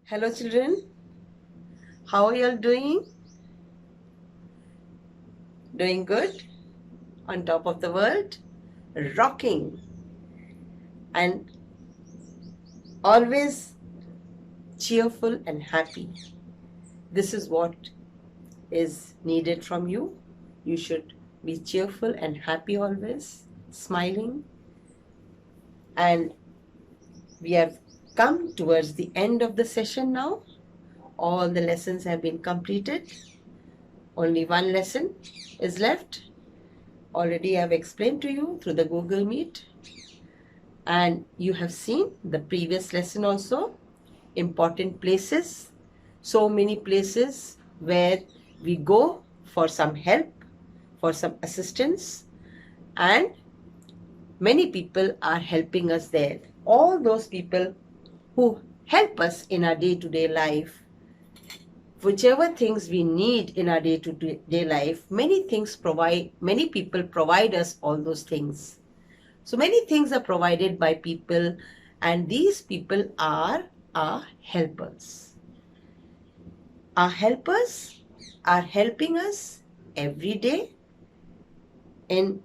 Hello children, how are you all doing? Doing good? On top of the world? Rocking and always cheerful and happy. This is what is needed from you. You should be cheerful and happy always, smiling. And we have come towards the end of the session now. All the lessons have been completed. Only one lesson is left. Already I have explained to you through the Google Meet. And you have seen the previous lesson also. Important places. So many places where we go for some help, for some assistance. And many people are helping us there. All those people who help us in our day-to-day life, whichever things we need in our day-to-day life, many people provide us all those things. So many things are provided by people, and these people are our helpers. Our helpers are helping us every day inside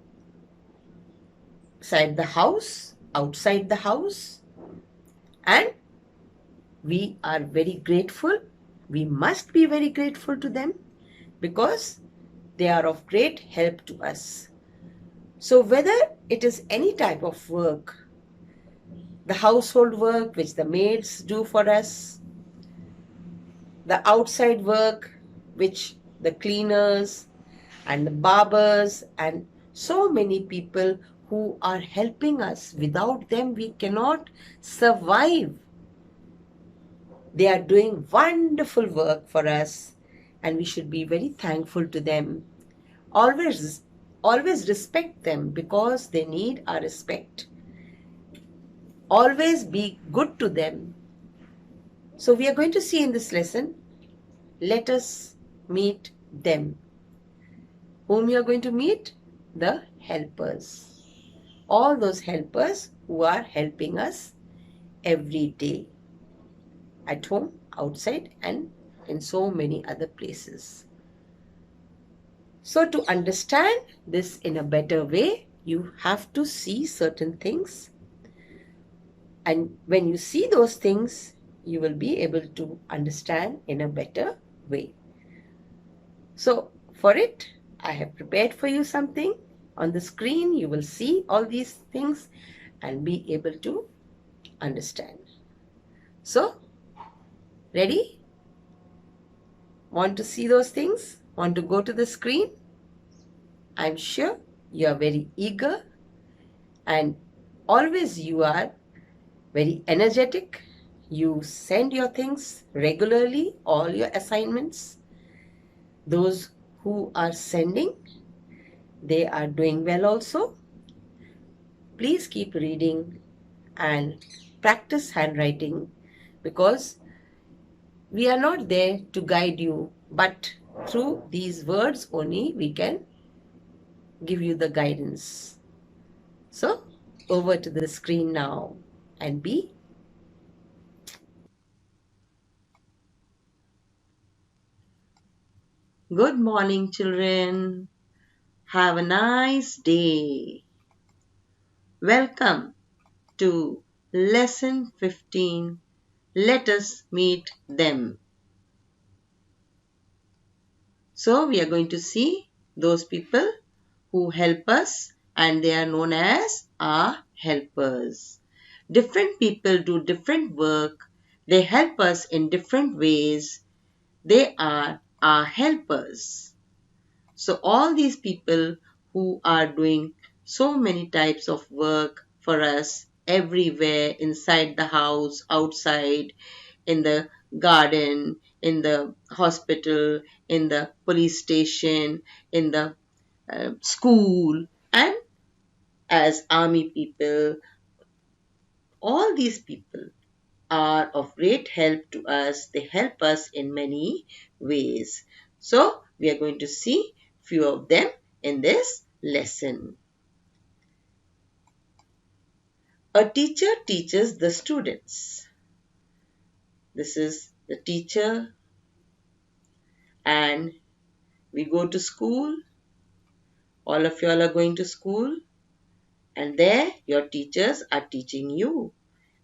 the house, outside the house, and we are very grateful. We must be very grateful to them because they are of great help to us. So whether it is any type of work, the household work which the maids do for us, the outside work which the cleaners and the barbers and so many people who are helping us, without them we cannot survive. They are doing wonderful work for us and we should be very thankful to them. Always respect them because they need our respect. Always be good to them. So we are going to see in this lesson, let us meet them. Whom you are going to meet? The helpers. All those helpers who are helping us every day. At home, outside, and in so many other places. So to understand this in a better way, you have to see certain things. And when you see those things, you will be able to understand in a better way. So for it, I have prepared for you something. On the screen, you will see all these things and be able to understand. So, ready? Want to see those things? Want to go to the screen? I'm sure you are very eager and always you are very energetic. You send your things regularly, all your assignments. Those who are sending, they are doing well also. Please keep reading and practice handwriting because we are not there to guide you, but through these words only we can give you the guidance. So, over to the screen now and be. Good morning, children. Have a nice day. Welcome to lesson 15. Let us meet them. So, we are going to see those people who help us and they are known as our helpers. Different people do different work. They help us in different ways. They are our helpers. So all these people who are doing so many types of work for us everywhere, inside the house, outside, in the garden, in the hospital, in the police station, in the school, and as army people, all these people are of great help to us. They help us in many ways. So we are going to see few of them in this lesson. A teacher teaches the students. This is the teacher, and we go to school. All of you all are going to school, and there your teachers are teaching you.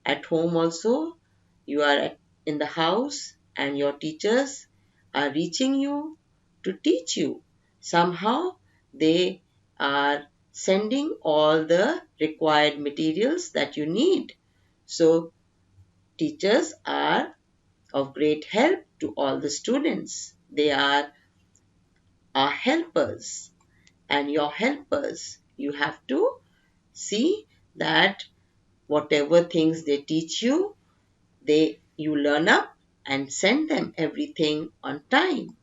At home also, you are in the house, and your teachers are reaching you to teach you. Somehow they are sending all the required materials that you need. So teachers are of great help to all the students. They are our helpers, and your helpers. You have to see that whatever things they teach you, you learn up and send them everything on time.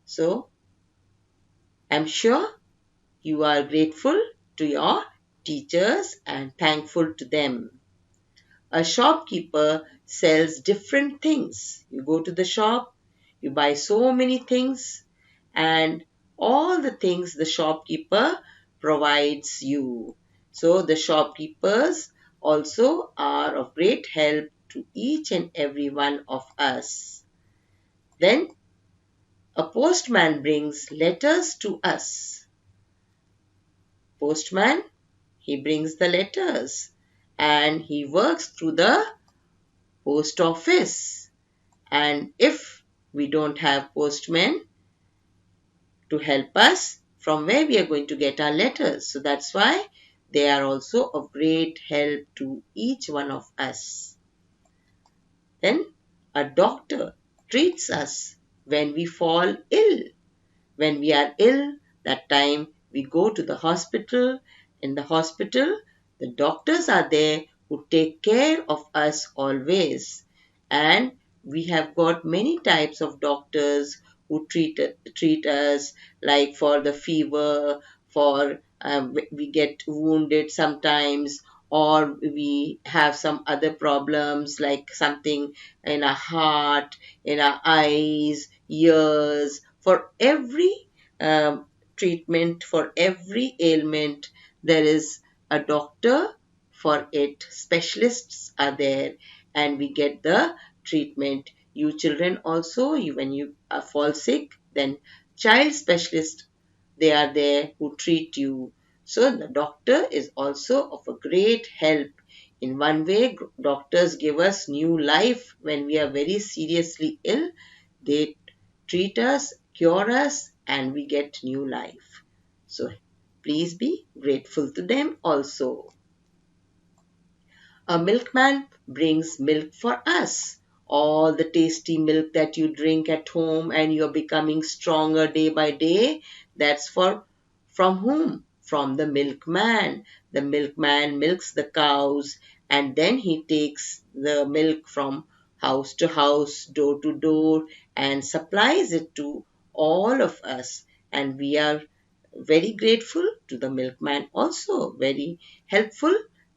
So I'm sure you are grateful to your teachers and thankful to them. A shopkeeper sells different things. You go to the shop, you buy so many things, and all the things the shopkeeper provides you. So the shopkeepers also are of great help to each and every one of us. Then a postman brings letters to us. Postman, he brings the letters and he works through the post office. And if we don't have postmen to help us, from where we are going to get our letters? So that's why they are also of great help to each one of us. Then a doctor treats us when we fall ill. When we are ill, that time we go to the hospital. In the hospital, the doctors are there who take care of us always. And we have got many types of doctors who treat us, like for the fever, for we get wounded sometimes, or we have some other problems like something in our heart, in our eyes, ears. For every treatment, for every ailment, there is a doctor for it. Specialists are there, and we get the treatment. You children also, when you fall sick, then child specialists, they are there who treat you. So the doctor is also of a great help. In one way, doctors give us new life when we are very seriously ill. They treat us, cure us, and we get new life. So please be grateful to them also. A milkman brings milk for us. All the tasty milk that you drink at home and you're becoming stronger day by day, that's from whom? From the milkman. The milkman milks the cows and then he takes the milk from house to house, door to door, and supplies it to all of us. And we are very grateful to the milkman also, very helpful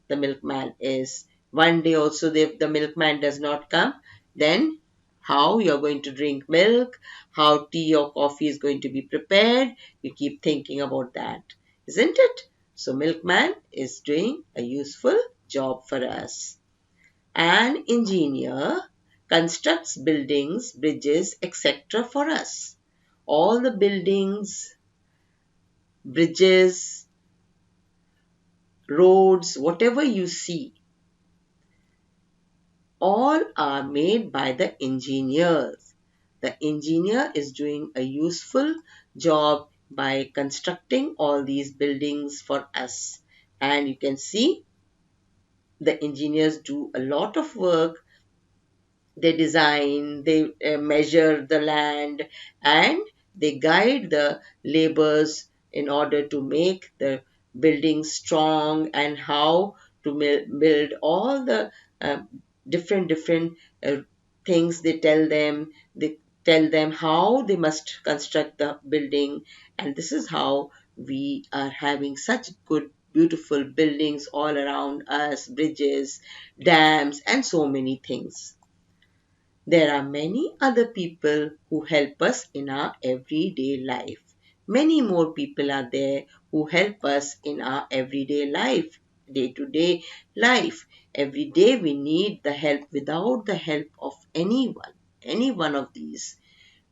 the milkman is. One day also if the milkman does not come, then how you're going to drink milk, how tea or coffee is going to be prepared, you keep thinking about that, isn't it? So milkman is doing a useful job for us. An engineer constructs buildings, bridges, etc. for us. All the buildings, bridges, roads, whatever you see, all are made by the engineers. The engineer is doing a useful job by constructing all these buildings for us. And you can see the engineers do a lot of work. They design, they measure the land, and they guide the laborers in order to make the building strong, and how to build all the uh, different uh, things. They tell them how they must construct the building, and this is how we are having such good beautiful buildings all around us, bridges, dams, and so many things. There are many other people who help us in our everyday life. Many more people are there who help us in our everyday life. day-to-day life. Every day we need the help. Without the help of anyone, any one of these,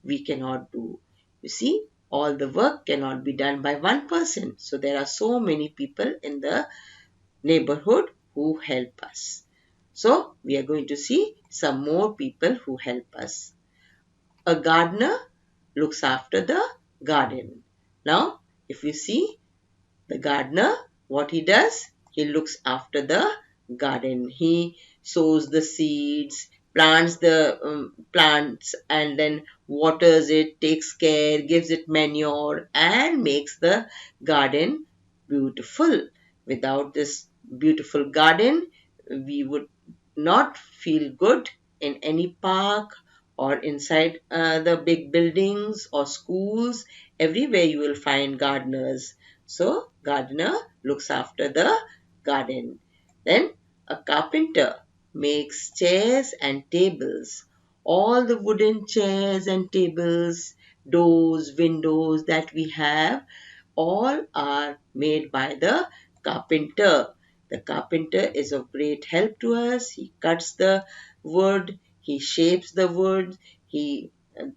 we cannot do. You see, all the work cannot be done by one person. So there are so many people in the neighborhood who help us. So we are going to see some more people who help us. A gardener looks after the garden. Now, if you see the gardener, what he does, he looks after the garden. He sows the seeds, plants the plants, and then waters it, takes care, gives it manure, and makes the garden beautiful. Without this beautiful garden, we would not feel good in any park or inside the big buildings or schools. Everywhere you will find gardeners. So, gardener looks after the garden. Then, a carpenter makes chairs and tables. All the wooden chairs and tables, doors, windows that we have, all are made by the carpenter. The carpenter is of great help to us. He cuts the wood, he shapes the wood, he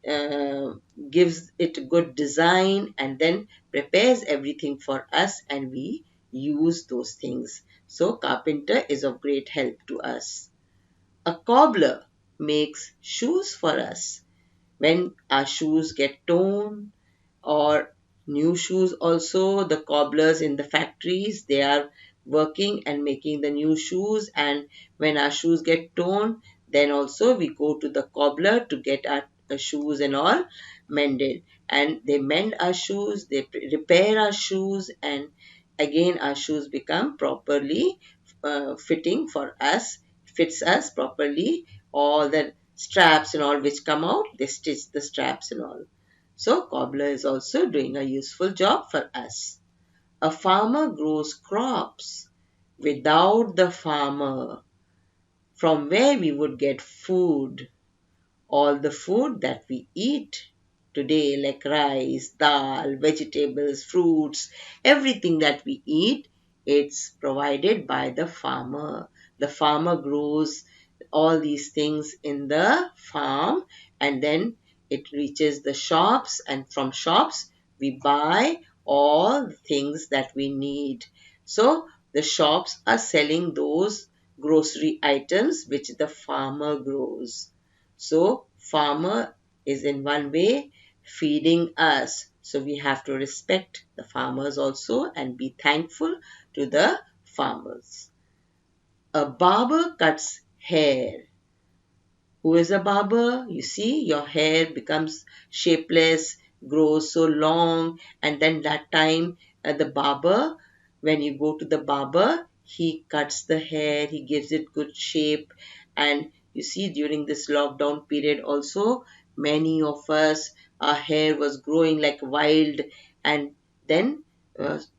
uh, gives it good design, and then prepares everything for us, and we use those things. So carpenter is of great help to us. A cobbler makes shoes for us. When our shoes get torn, or new shoes also, the cobblers in the factories, they are working and making the new shoes, and when our shoes get torn, then also we go to the cobbler to get our shoes and all mended, and they mend our shoes, they repair our shoes, and again our shoes become properly fitting for us, fits us properly. All the straps and all which come out, they stitch the straps and all. So cobbler is also doing a useful job for us. A farmer grows crops. Without the farmer, from where we would get food? All the food that we eat today, like rice, dal, vegetables, fruits, everything that we eat, it's provided by the farmer. The farmer grows all these things in the farm, and then it reaches the shops, and from shops we buy all the things that we need. So the shops are selling those grocery items which the farmer grows. So farmer is in one way feeding us. So we have to respect the farmers also and be thankful to the farmers. A barber cuts hair. Who is a barber? You see, your hair becomes shapeless, grows so long, and then that time the barber, when you go to the barber, he cuts the hair, he gives it good shape, and you see, during this lockdown period also, many of us, our hair was growing like wild, and then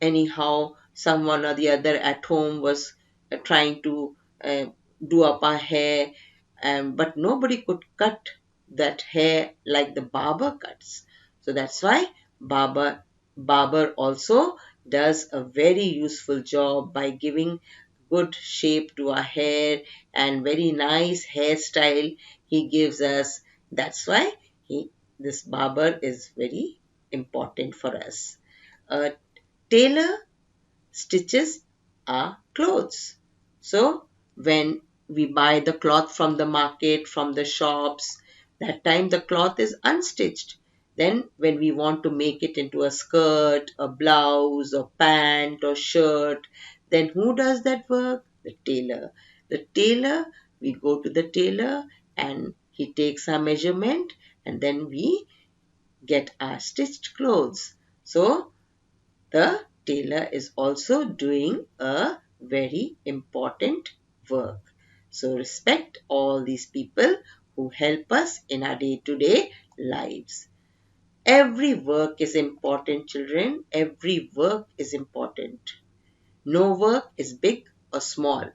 anyhow, someone or the other at home was trying to uh, do up our hair, but nobody could cut that hair like the barber cuts. So that's why barber also does a very useful job by giving good shape to our hair and very nice hairstyle he gives us. That's why this barber is very important for us. A tailor stitches are clothes. So when we buy the cloth from the market, from the shops, that time the cloth is unstitched. Then when we want to make it into a skirt, a blouse, or pant, or shirt, then who does that work? The tailor. The tailor, we go to the tailor and he takes our measurement, and then we get our stitched clothes. So the tailor is also doing a very important work. So respect all these people who help us in our day-to-day lives. Every work is important, children. Every work is important. No work is big or small.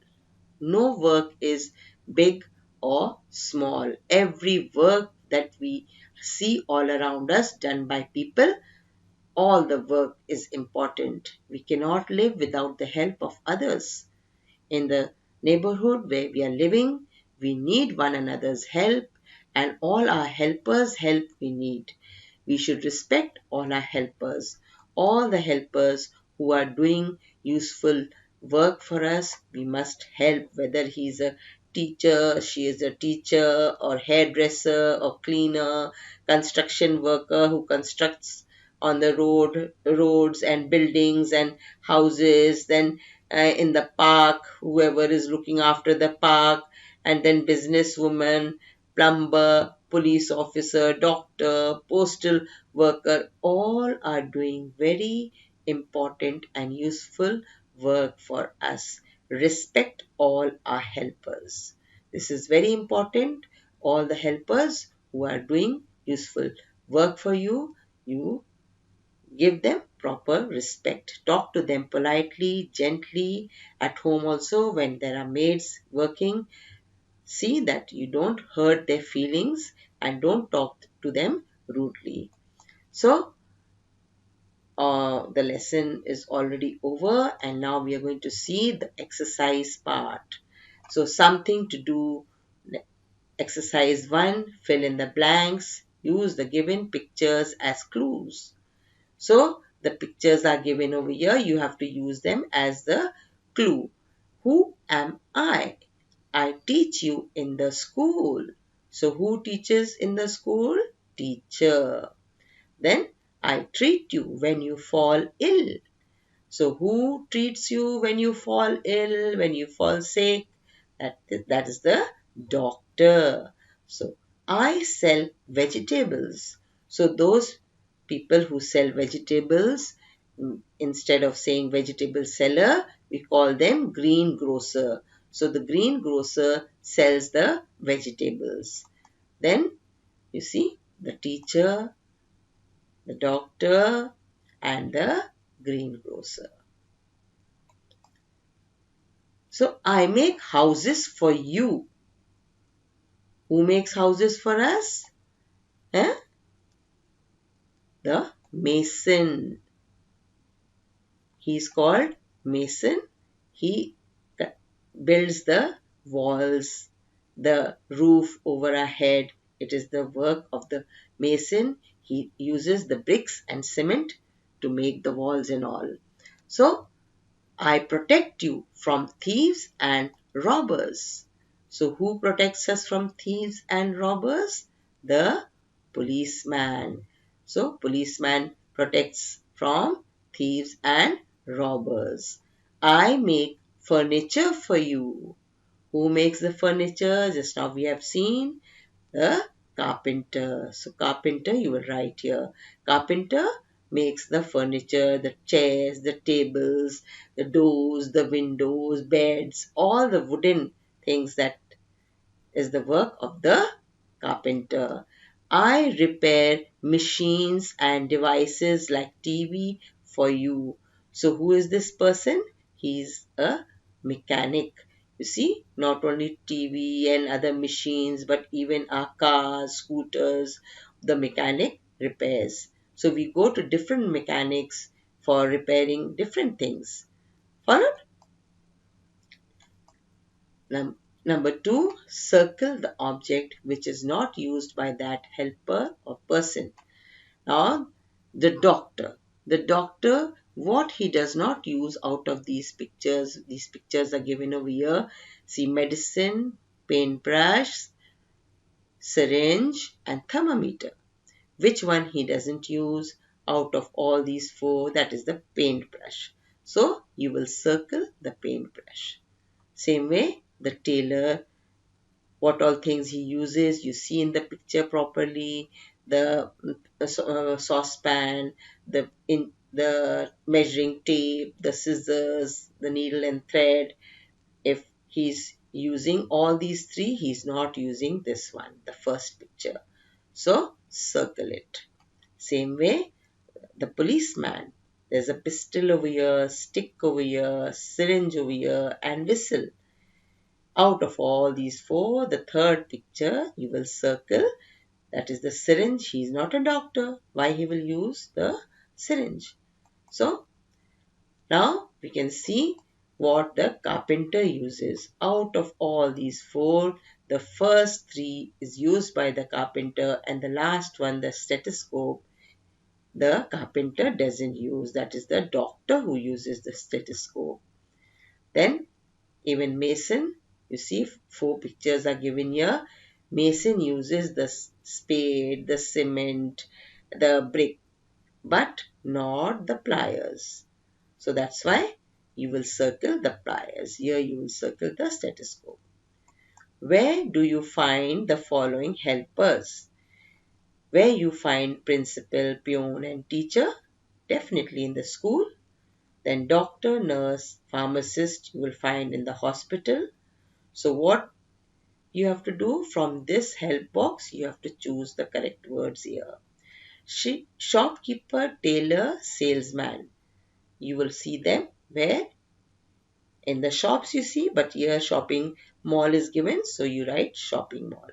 No work is big or small. Every work that we see all around us done by people, all the work is important. We cannot live without the help of others. In the neighborhood where we are living, we need one another's help, and all our helpers' help we need. We should respect all our helpers. All the helpers who are doing useful work for us, we must help, whether he's a teacher, she is a teacher, or hairdresser, or cleaner, construction worker who constructs on the roads and buildings and houses, then in the park, whoever is looking after the park, and then businesswoman, plumber, police officer, doctor, postal worker, all are doing very important and useful work for us. Respect all our helpers. This is very important. All the helpers who are doing useful work for you, you give them proper respect. Talk to them politely, gently. At home also, when there are maids working, see that you don't hurt their feelings and don't talk to them rudely. So, the lesson is already over, and now we are going to see the exercise part. So, something to do. Exercise 1, fill in the blanks. Use the given pictures as clues. So the pictures are given over here. You have to use them as the clue. Who am I? I teach you in the school. So who teaches in the school? Teacher. Then I treat you when you fall ill. So who treats you when you fall ill, when you fall sick? That is the doctor. So I sell vegetables. So those people who sell vegetables, instead of saying vegetable seller, we call them greengrocer. So the greengrocer sells the vegetables. Then you see the teacher, the doctor, and the greengrocer. So I make houses for you. Who makes houses for us? Eh? The mason. He is called mason. He builds the walls, the roof over our head. It is the work of the mason. He uses the bricks and cement to make the walls and all. So I protect you from thieves and robbers. So who protects us from thieves and robbers? The policeman. So policeman protects from thieves and robbers. I make furniture for you. Who makes the furniture? Just now we have seen the carpenter. So carpenter, you will write here. Carpenter makes the furniture, the chairs, the tables, the doors, the windows, beds, all the wooden things that is the work of the carpenter. I repair machines and devices like TV for you. So who is this person? He's a mechanic. You see, not only TV and other machines, but even our cars, scooters, the mechanic repairs. So we go to different mechanics for repairing different things. Followed? Number 2, circle the object which is not used by that helper or person. Now, the doctor. The doctor, what he does not use out of these pictures are given over here. See, medicine, paintbrush, syringe, and thermometer. Which one he doesn't use out of all these 4? That is the paintbrush. So, you will circle the paintbrush. Same way, the tailor, what all things he uses, you see in the picture properly, the saucepan, the measuring tape, the scissors, the needle and thread. If he's using all these 3, he's not using this one, the first picture. So circle it. Same way, the policeman. There's a pistol over here, stick over here, syringe over here, and whistle. Out of all these 4, the third picture you will circle, that is the syringe. He is not a doctor. Why he will use the syringe? So now we can see what the carpenter uses. Out of all these four, the first three is used by the carpenter, and the last one, the stethoscope, the carpenter doesn't use. That is the doctor who uses the stethoscope. Then even mason, you see four pictures are given here. Mason uses the spade, the cement, the brick, but not the pliers. So that's why you will circle the pliers. Here you will circle the stethoscope. Where do you find the following helpers? Where you find principal, peon and teacher? Definitely in the school. Then doctor, nurse, pharmacist you will find in the hospital. So what you have to do from this help box, you have to choose the correct words here. Shopkeeper, tailor, salesman. You will see them where? In the shops you see, but here shopping mall is given, so you write shopping mall.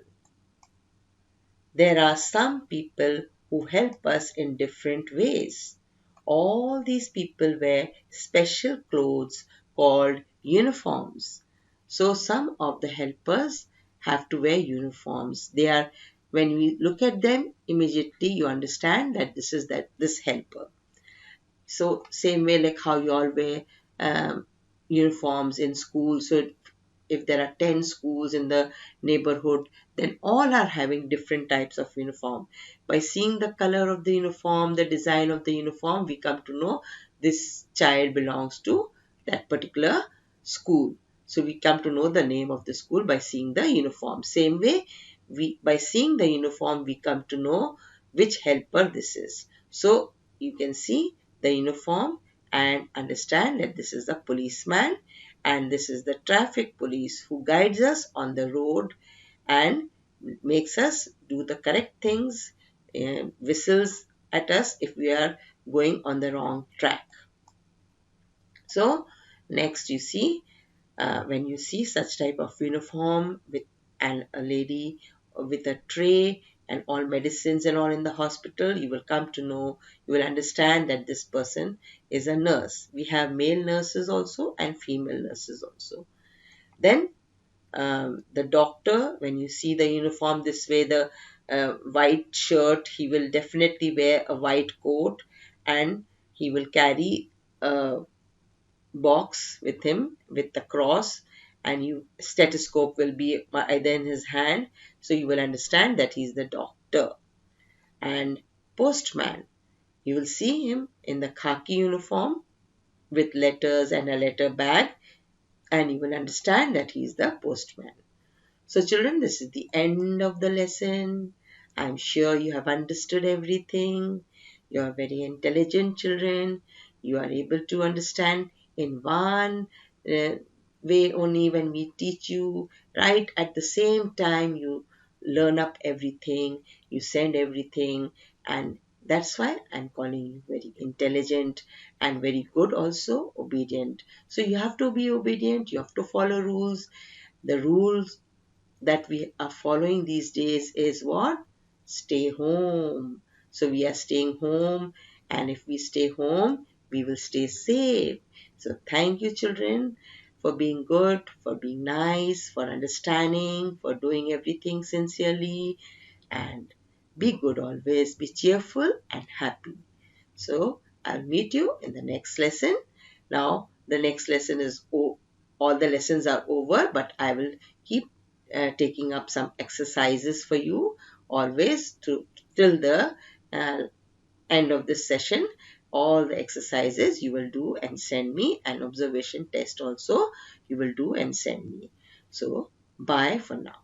There are some people who help us in different ways. All these people wear special clothes called uniforms. So some of the helpers have to wear uniforms. They are, when we look at them, immediately you understand that this helper. So same way like how you all wear uniforms in school. So if there are 10 schools in the neighborhood, then all are having different types of uniform. By seeing the color of the uniform, the design of the uniform, we come to know this child belongs to that particular school. So we come to know the name of the school by seeing the uniform. Same way, by seeing the uniform, we come to know which helper this is. So you can see the uniform and understand that this is the policeman and this is the traffic police who guides us on the road and makes us do the correct things, whistles at us if we are going on the wrong track. So next you see, when you see such type of uniform with a lady with a tray and all medicines and all in the hospital, you will come to know, you will understand that this person is a nurse. We have male nurses also and female nurses also. Then the doctor, when you see the uniform this way, the white shirt, he will definitely wear a white coat and he will carry a box with him with the cross, and stethoscope will be either in his hand, so you will understand that he's the doctor. And postman, you will see him in the khaki uniform with letters and a letter bag, and you will understand that he's the postman. So children, this is the end of the lesson. I'm sure you have understood everything. You are very intelligent children. You are able to understand in one way only when we teach you. Right at the same time, you learn up everything, you send everything, and that's why I'm calling you very intelligent and very good also, obedient. So you have to be obedient, you have to follow rules. The rules that we are following these days is what? Stay home. So we are staying home, and if we stay home, we will stay safe. So thank you, children, for being good, for being nice, for understanding, for doing everything sincerely, and be good always, be cheerful and happy. So I'll meet you in the next lesson. Now the next lesson is all the lessons are over, but I will keep taking up some exercises for you always till the uh, end of this session. All the exercises you will do and send me, and observation test also you will do and send me. So bye for now.